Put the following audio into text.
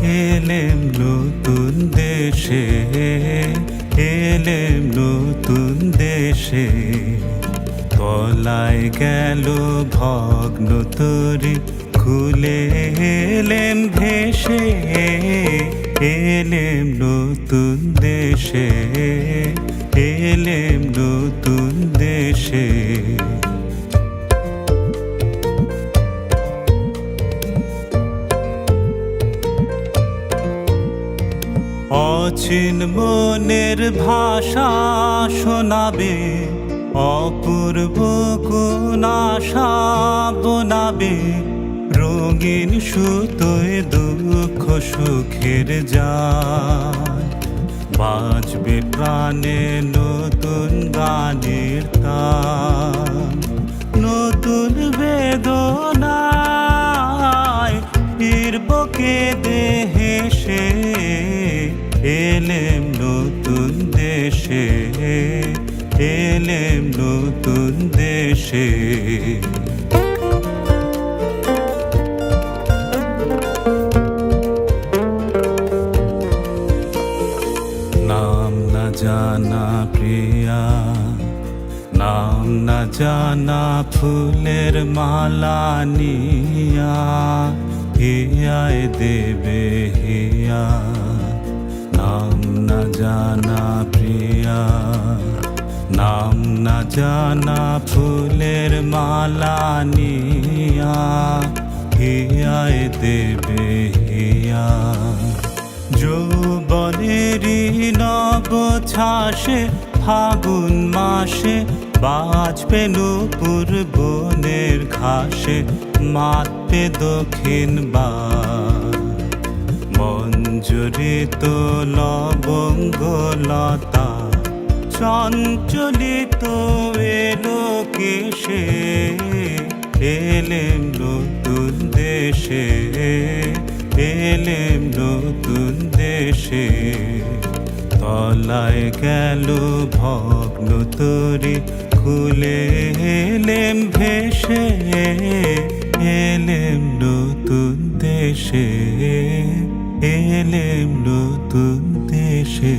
এলেম নতুন দেশে, এলেম নতুন দেশে। তলায় গেল ভগ্ন তরি, খুলে এলেম ভেসে। এলেম নতুন দেশে, এলেম নতুন দেশে। অচিন মনের ভাষা শোনাবে, অপূর্ব কোন আশা বোনাবে। রঙিন সুতোয় দুঃখ সুখের যায়, বাজবে প্রাণে নতুন গানের তান। নতুন বেদনায় ফিরব কেঁদে হেসে। এলেম নতুন দেশে, এলেম নতুন দেশে। নাম না জানা প্রিয়া, নাম না জানা ফুলের মালা নিয়া। হিয়ায় দেবে হিয়া, নাম না জানা প্রিয়া, নাম না জানা ফুলের মালা নিয়া। হিয়ায় দেবে হিয়া। যৌবনেরই নব ছাসে ফাগুন মাসে, বাজবে নূপুর বনের ঘাসে। মাতবে দক্ষিণ বার, মঞ্জরিত লবঙ্গলতা। চঞ্চলিত এলো কেশে। এলেম নতুন দেশে, এলেম নতুন দেশে। তলায় গেল ভগ্ন তরি, খুলে এলেম ভেসে। এলেম নতুন দেশে, এলেম নতুন দেশে।